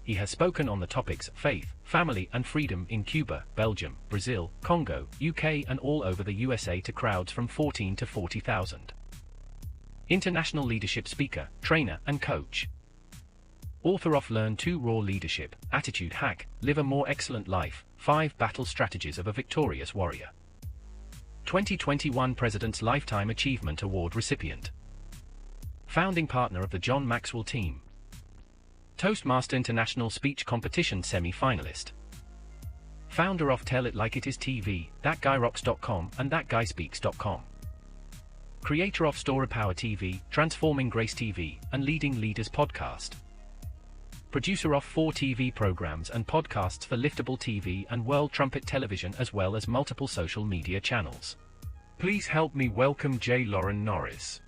he has spoken on the topics faith, family and freedom in Cuba, Belgium, Brazil, Congo, UK and all over the USA to crowds from 14 to 40,000. International leadership speaker, trainer and coach. Author of Learn to Raw Leadership, Attitude Hack, Live a More Excellent Life, 5 Battle Strategies of a Victorious Warrior. 2021 President's Lifetime Achievement Award recipient. Founding partner of the John Maxwell team. Toastmaster International Speech Competition semi-finalist. Founder of Tell It Like It Is TV, ThatGuyRocks.com and ThatGuySpeaks.com. Creator of Story Power TV, Transforming Grace TV, and Leading Leaders Podcast. Producer of 4 TV programs and podcasts for Liftable TV and World Trumpet Television as well as multiple social media channels. Please help me welcome J. Loren Norris.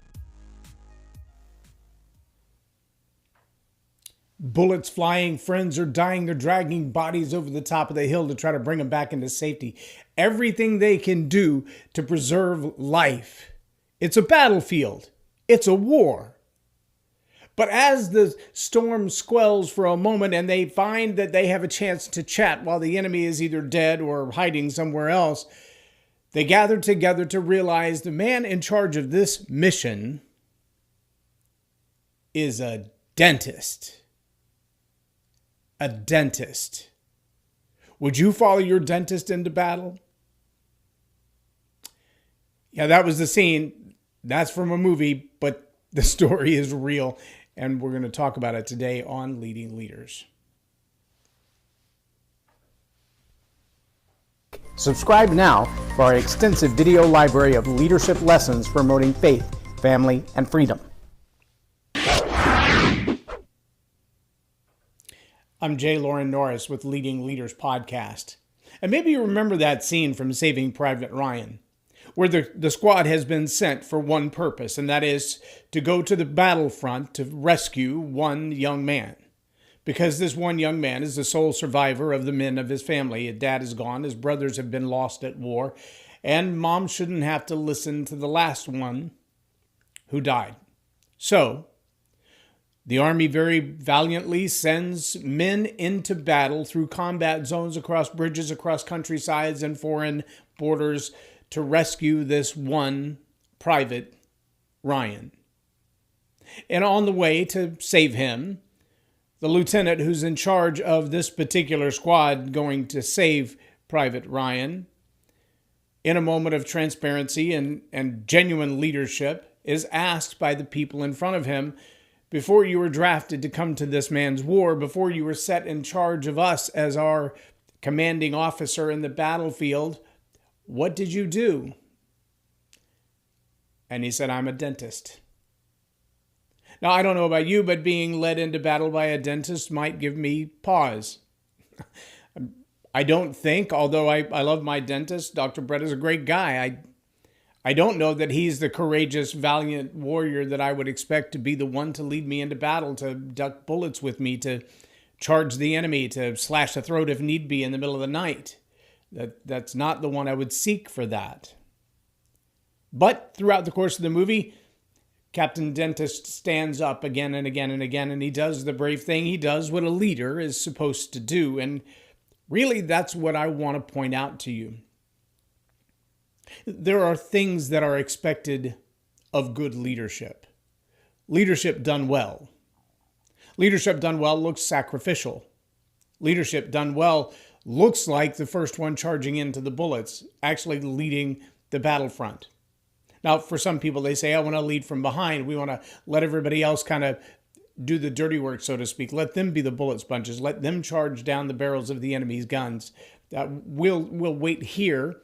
Bullets flying, friends are dying, they're dragging bodies over the top of the hill to try to bring them back into safety. Everything they can do to preserve life. It's a battlefield. It's a war. But as the storm swells for a moment and they find that they have a chance to chat while the enemy is either dead or hiding somewhere else, they gather together to realize the man in charge of this mission is a dentist. A dentist. Would you follow your dentist into battle? Yeah, that was the scene. That's from a movie, but the story is real, and we're going to talk about it today on Leading Leaders. Subscribe now for our extensive video library of leadership lessons promoting faith, family, and freedom. I'm J. Loren Norris with Leading Leaders Podcast. And maybe you remember that scene from Saving Private Ryan, where the squad has been sent for one purpose, and that is to go to the battlefront to rescue one young man. Because this one young man is the sole survivor of the men of his family. His dad is gone, his brothers have been lost at war, and mom shouldn't have to listen to the last one who died. So, the Army very valiantly sends men into battle through combat zones, across bridges, across countrysides and foreign borders to rescue this one Private Ryan. And on the way to save him, the lieutenant who's in charge of this particular squad going to save Private Ryan, in a moment of transparency and genuine leadership, is asked by the people in front of him, before you were drafted to come to this man's war, before you were set in charge of us as our commanding officer in the battlefield, what did you do? And he said, I'm a dentist. Now, I don't know about you, but being led into battle by a dentist might give me pause. I don't think, although I love my dentist, Dr. Brett is a great guy, I don't know that he's the courageous, valiant warrior that I would expect to be the one to lead me into battle, to duck bullets with me, to charge the enemy, to slash the throat if need be in the middle of the night. That's not the one I would seek for that. But throughout the course of the movie, Captain Dentist stands up again and again and again, and he does the brave thing. He does what a leader is supposed to do. And really, that's what I want to point out to you. There are things that are expected of good leadership. Leadership done well. Leadership done well looks sacrificial. Leadership done well looks like the first one charging into the bullets, actually leading the battlefront. Now, for some people, they say, I want to lead from behind. We want to let everybody else kind of do the dirty work, so to speak. Let them be the bullet sponges. Let them charge down the barrels of the enemy's guns. We'll wait here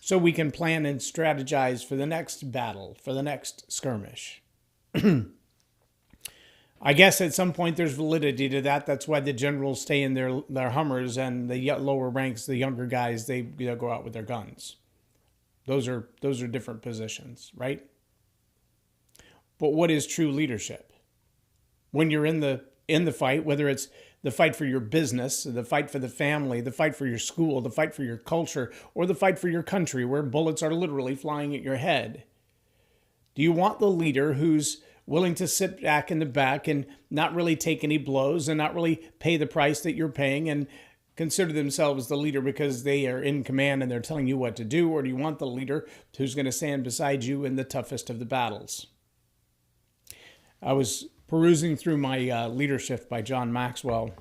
so we can plan and strategize for the next battle, for the next skirmish. I guess at some point there's validity to that. That's why the generals stay in their Hummers, and the lower ranks, the younger guys, they go out with their guns. Those are different positions, right? But what is true leadership? When you're in the fight, whether it's the fight for your business, the fight for the family, the fight for your school, the fight for your culture, or the fight for your country, where bullets are literally flying at your head. Do you want the leader who's willing to sit back in the back and not really take any blows and not really pay the price that you're paying and consider themselves the leader because they are in command and they're telling you what to do? Or do you want the leader who's going to stand beside you in the toughest of the battles? I was perusing through my Leadership by John Maxwell,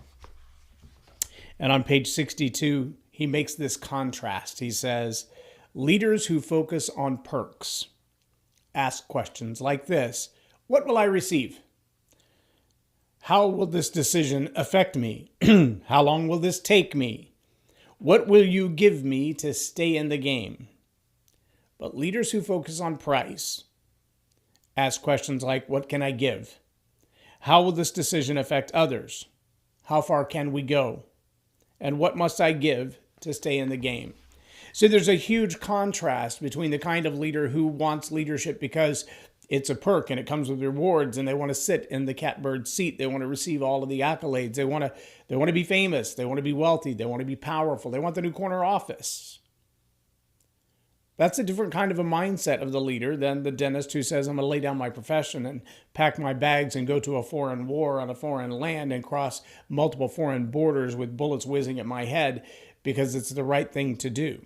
and on page 62, he makes this contrast. He says, leaders who focus on perks ask questions like this: what will I receive? How will this decision affect me? How long will this take me? What will you give me to stay in the game? But leaders who focus on price ask questions like, what can I give? How will this decision affect others? How far can we go? And what must I give to stay in the game? So there's a huge contrast between the kind of leader who wants leadership because it's a perk and it comes with rewards, and they want to sit in the catbird seat. They want to receive all of the accolades. They want to be famous. They want to be wealthy. They want to be powerful. They want the new corner office. That's a different kind of a mindset of the leader than the dentist who says, I'm going to lay down my profession and pack my bags and go to a foreign war on a foreign land and cross multiple foreign borders with bullets whizzing at my head because it's the right thing to do.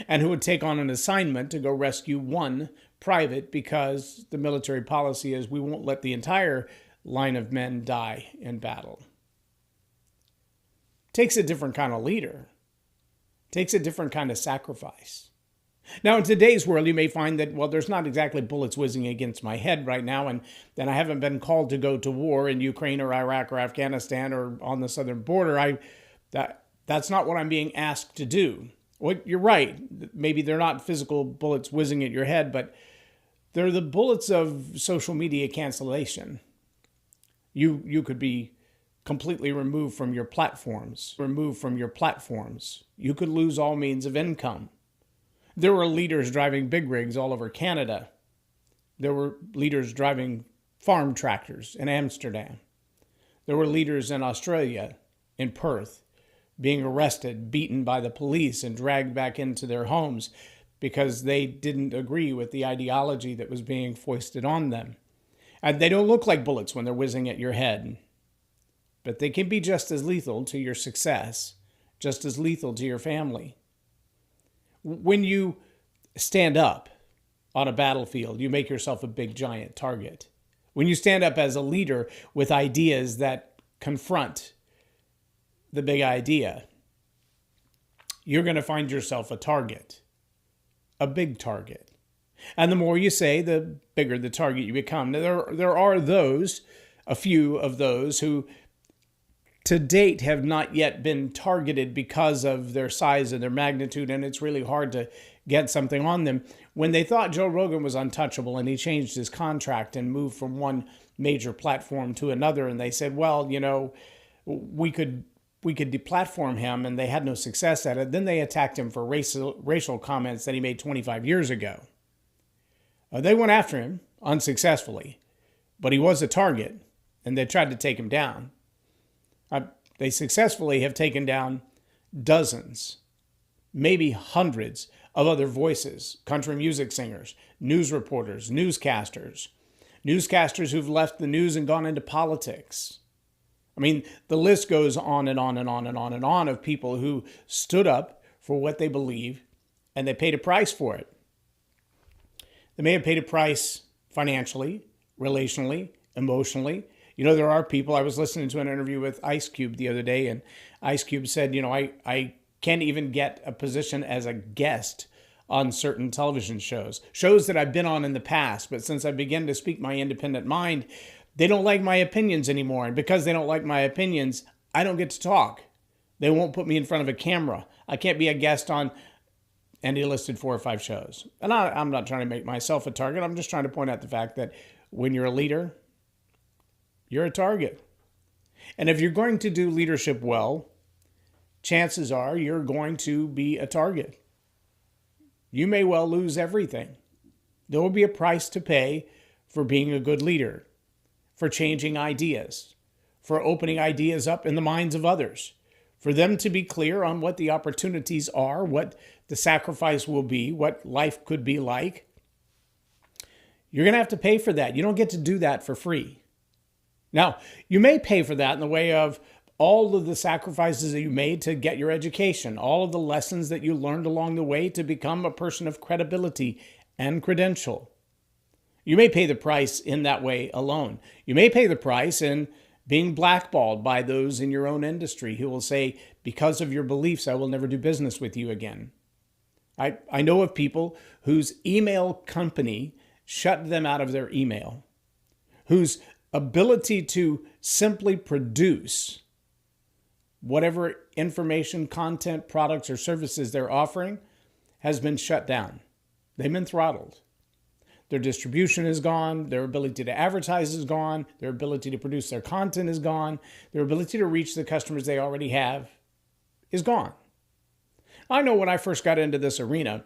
And who would take on an assignment to go rescue one private because the military policy is we won't let the entire line of men die in battle. Takes a different kind of leader. Takes a different kind of sacrifice. Now, in today's world, you may find that, well, there's not exactly bullets whizzing against my head right now, and then I haven't been called to go to war in Ukraine or Iraq or Afghanistan or on the southern border. That's not what I'm being asked to do. Well, you're right. Maybe they're not physical bullets whizzing at your head, but they're the bullets of social media cancellation. You could be completely removed from your platforms. You could lose all means of income. There were leaders driving big rigs all over Canada. There were leaders driving farm tractors in Amsterdam. There were leaders in Australia, in Perth, being arrested, beaten by the police, and dragged back into their homes because they didn't agree with the ideology that was being foisted on them. And they don't look like bullets when they're whizzing at your head, but they can be just as lethal to your success, just as lethal to your family. When you stand up on a battlefield, you make yourself a big, giant target. When you stand up as a leader with ideas that confront the big idea, you're going to find yourself a target, a big target. And the more you say, the bigger the target you become. Now, there are those, a few of those, who to date have not yet been targeted because of their size and their magnitude, and it's really hard to get something on them. When they thought Joe Rogan was untouchable and he changed his contract and moved from one major platform to another, and they said, well, we could deplatform him, and they had no success at it. Then they attacked him for racial comments that he made 25 years ago. They went after him unsuccessfully, but he was a target, and they tried to take him down. They successfully have taken down dozens, maybe hundreds of other voices, country music singers, news reporters, newscasters who've left the news and gone into politics. I mean, the list goes on and on and on and on and on of people who stood up for what they believe, and they paid a price for it. They may have paid a price financially, relationally, emotionally. There are people, I was listening to an interview with Ice Cube the other day, and Ice Cube said, I can't even get a position as a guest on certain television shows that I've been on in the past, but since I began to speak my independent mind, they don't like my opinions anymore. And because they don't like my opinions, I don't get to talk. They won't put me in front of a camera. I can't be a guest on, and he listed 4 or 5 shows. And I'm not trying to make myself a target. I'm just trying to point out the fact that when you're a leader, you're a target. And if you're going to do leadership well, chances are you're going to be a target. You may well lose everything. There will be a price to pay for being a good leader, for changing ideas, for opening ideas up in the minds of others, for them to be clear on what the opportunities are, what the sacrifice will be, what life could be like. You're going to have to pay for that. You don't get to do that for free. Now, you may pay for that in the way of all of the sacrifices that you made to get your education, all of the lessons that you learned along the way to become a person of credibility and credential. You may pay the price in that way alone. You may pay the price in being blackballed by those in your own industry who will say, because of your beliefs, I will never do business with you again. I know of people whose email company shut them out of their email, whose ability to simply produce whatever information, content, products, or services they're offering has been shut down. They've been throttled. Their distribution is gone. Their ability to advertise is gone. Their ability to produce their content is gone. Their ability to reach the customers they already have is gone. I know when I first got into this arena,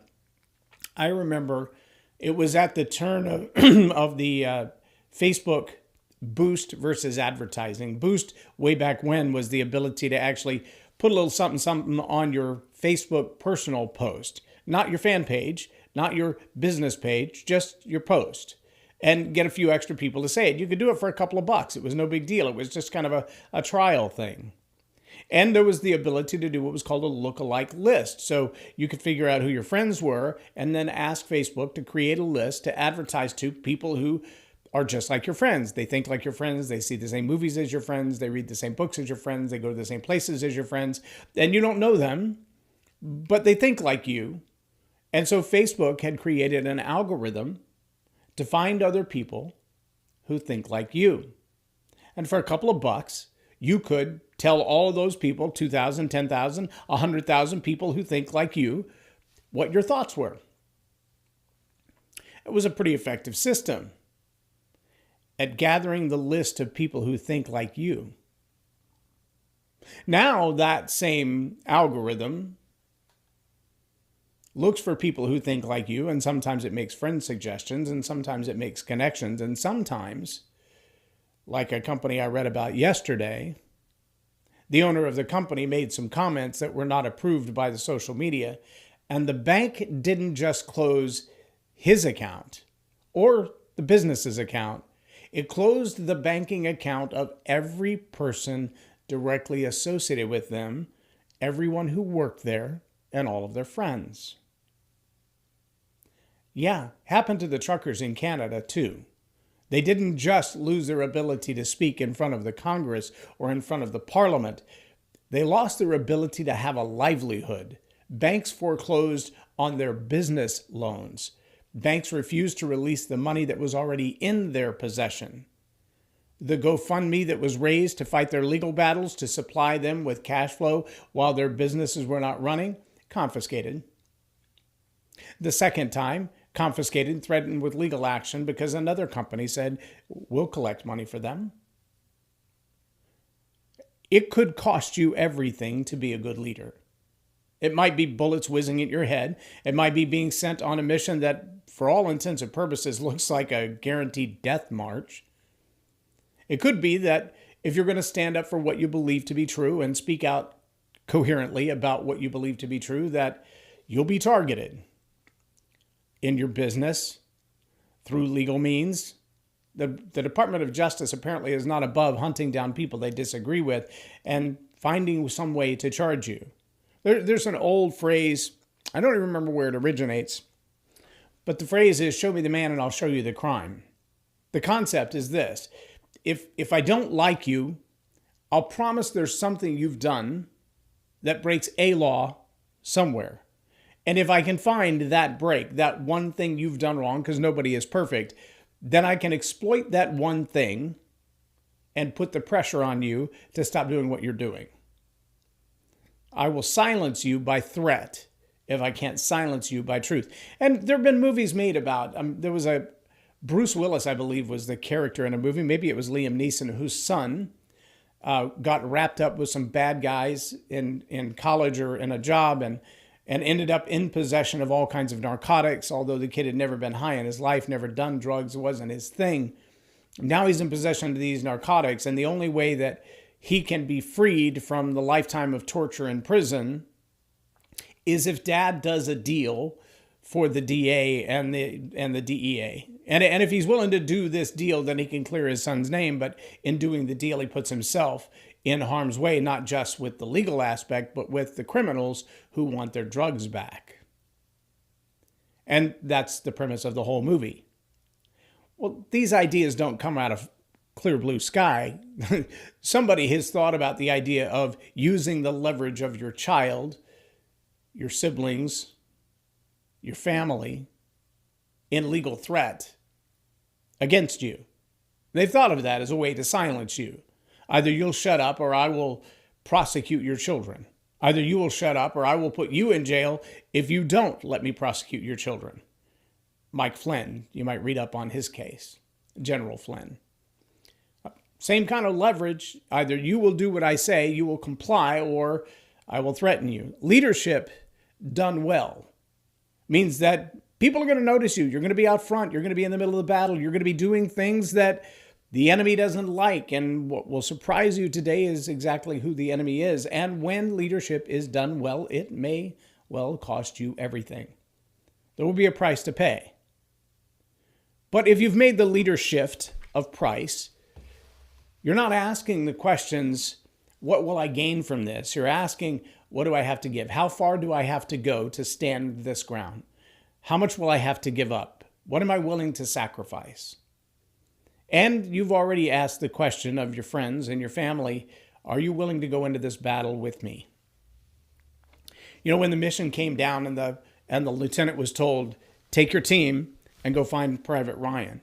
I remember it was at the turn of, of the Facebook boost versus advertising. Boost way back when was the ability to actually put a little something on your Facebook personal post, not your fan page, not your business page, just your post, and get a few extra people to say it. You could do it for a couple of bucks. It was no big deal. It was just kind of a trial thing. And there was the ability to do what was called a lookalike list. So you could figure out who your friends were and then ask Facebook to create a list to advertise to people who are just like your friends. They think like your friends. They see the same movies as your friends. They read the same books as your friends. They go to the same places as your friends. And you don't know them, but they think like you. And so Facebook had created an algorithm to find other people who think like you. And for a couple of bucks, you could tell all of those people, 2,000, 10,000, 100,000 people who think like you, what your thoughts were. It was a pretty effective system at gathering the list of people who think like you. Now that same algorithm looks for people who think like you, and sometimes it makes friend suggestions, and sometimes it makes connections, and sometimes, like a company I read about yesterday, the owner of the company made some comments that were not approved by the social media, and the bank didn't just close his account or the business's account. It closed the banking account of every person directly associated with them, everyone who worked there, and all of their friends. Yeah, happened to the truckers in Canada too. They didn't just lose their ability to speak in front of the Congress or in front of the Parliament. They lost their ability to have a livelihood. Banks foreclosed on their business loans. Banks refused to release the money that was already in their possession. The GoFundMe that was raised to fight their legal battles to supply them with cash flow while their businesses were not running, confiscated. The second time, confiscated, threatened with legal action because another company said, we'll collect money for them. It could cost you everything to be a good leader. It might be bullets whizzing at your head. It might be being sent on a mission that, for all intents and purposes, looks like a guaranteed death march. It could be that if you're going to stand up for what you believe to be true and speak out coherently about what you believe to be true, that you'll be targeted in your business through legal means. The Department of Justice apparently is not above hunting down people they disagree with and finding some way to charge you. There's an old phrase, I don't even remember where it originates, but the phrase is, show me the man and I'll show you the crime. The concept is this: if I don't like you, I'll promise there's something you've done that breaks a law somewhere. And if I can find that break, that one thing you've done wrong, because nobody is perfect, then I can exploit that one thing and put the pressure on you to stop doing what you're doing. I will silence you by threat if I can't silence you by truth. And there have been movies made about, there was a Bruce Willis, I believe, was the character in a movie. Maybe it was Liam Neeson, whose son got wrapped up with some bad guys in college or in a job and ended up in possession of all kinds of narcotics, although the kid had never been high in his life, never done drugs, it wasn't his thing. Now he's in possession of these narcotics, and the only way that he can be freed from the lifetime of torture in prison is if dad does a deal for the DA and the DEA. And if he's willing to do this deal, then he can clear his son's name. But in doing the deal, he puts himself in harm's way, not just with the legal aspect, but with the criminals who want their drugs back. And that's the premise of the whole movie. Well, these ideas don't come out of clear blue sky. Somebody has thought about the idea of using the leverage of your child, your siblings, your family, in legal threat against you. They've thought of that as a way to silence you. Either you'll shut up or I will prosecute your children. Either you will shut up or I will put you in jail if you don't let me prosecute your children. Mike Flynn, you might read up on his case, General Flynn. Same kind of leverage. Either you will do what I say, you will comply, or I will threaten you. Leadership done well means that people are going to notice you. You're going to be out front. You're going to be in the middle of the battle. You're going to be doing things that the enemy doesn't like. And what will surprise you today is exactly who the enemy is. And when leadership is done well, it may well cost you everything. There will be a price to pay. But if you've made the leader shift of price, you're not asking the questions, what will I gain from this? You're asking, what do I have to give? How far do I have to go to stand this ground? How much will I have to give up? What am I willing to sacrifice? And you've already asked the question of your friends and your family, are you willing to go into this battle with me? You know, when the mission came down and the lieutenant was told, take your team and go find Private Ryan,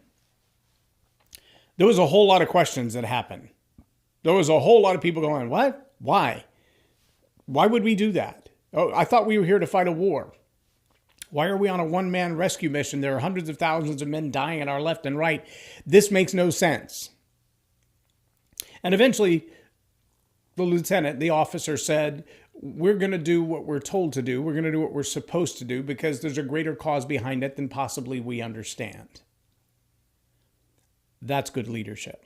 there was a whole lot of questions that happened. There was a whole lot of people going, what? Why? Why would we do that? Oh, I thought we were here to fight a war. Why are we on a one-man rescue mission? There are hundreds of thousands of men dying at our left and right. This makes no sense. And eventually, the lieutenant, the officer said, we're going to do what we're told to do. We're going to do what we're supposed to do because there's a greater cause behind it than possibly we understand. That's good leadership.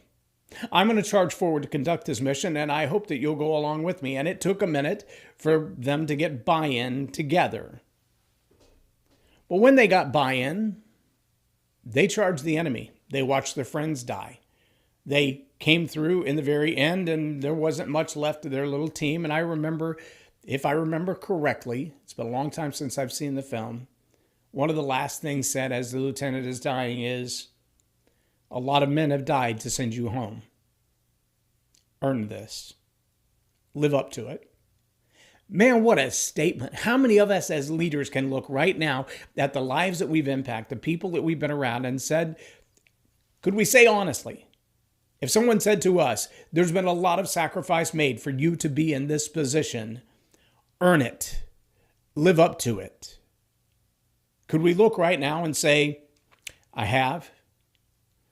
I'm going to charge forward to conduct this mission, and I hope that you'll go along with me. And it took a minute for them to get buy-in together. But when they got buy-in, they charged the enemy. They watched their friends die. They came through in the very end, and there wasn't much left of their little team. And I remember, if I remember correctly, it's been a long time since I've seen the film, one of the last things said as the lieutenant is dying is, a lot of men have died to send you home. Earn this. Live up to it. Man, what a statement. How many of us as leaders can look right now at the lives that we've impacted, the people that we've been around, and said, could we say honestly, if someone said to us, there's been a lot of sacrifice made for you to be in this position, earn it, live up to it. Could we look right now and say, I have?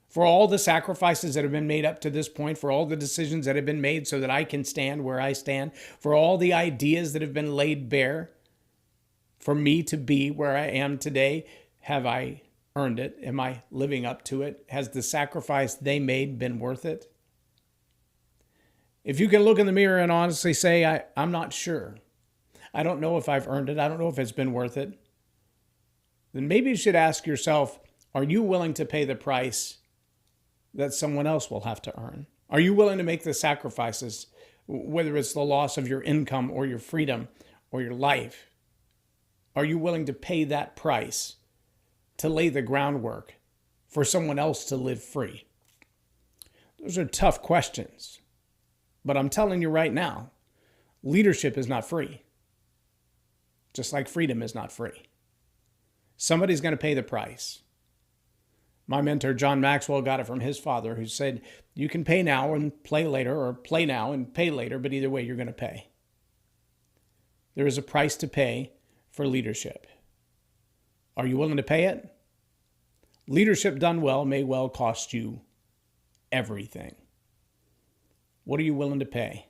For all the sacrifices that have been made up to this point, for all the decisions that have been made so that I can stand where I stand, for all the ideas that have been laid bare, for me to be where I am today, have I earned it? Am I living up to it? Has the sacrifice they made been worth it? If you can look in the mirror and honestly say, I'm not sure. I don't know if I've earned it. I don't know if it's been worth it. Then maybe you should ask yourself, are you willing to pay the price that someone else will have to earn? Are you willing to make the sacrifices, whether it's the loss of your income or your freedom or your life? Are you willing to pay that price to lay the groundwork for someone else to live free? Those are tough questions. But I'm telling you right now, leadership is not free. Just like freedom is not free. Somebody's going to pay the price. My mentor, John Maxwell, got it from his father, who said, you can pay now and play later, or play now and pay later, but either way, you're going to pay. There is a price to pay for leadership. Are you willing to pay it? Leadership done well may well cost you everything. What are you willing to pay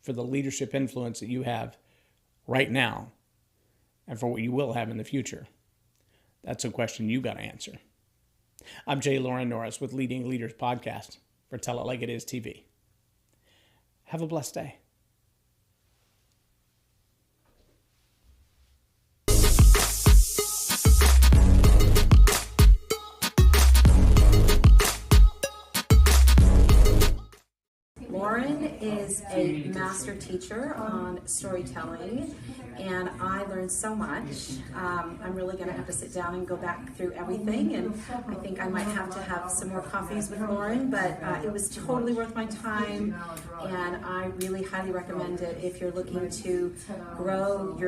for the leadership influence that you have right now and for what you will have in the future? That's a question you got to answer. I'm Loren Norris with Leading Leaders Podcast for Tell It Like It Is TV. Have a blessed day. a master teacher on storytelling, and I learned so much. I'm really going to have to sit down and go back through everything, and I think I might have to have some more coffees with Loren, but it was totally worth my time, and I really highly recommend it if you're looking to grow your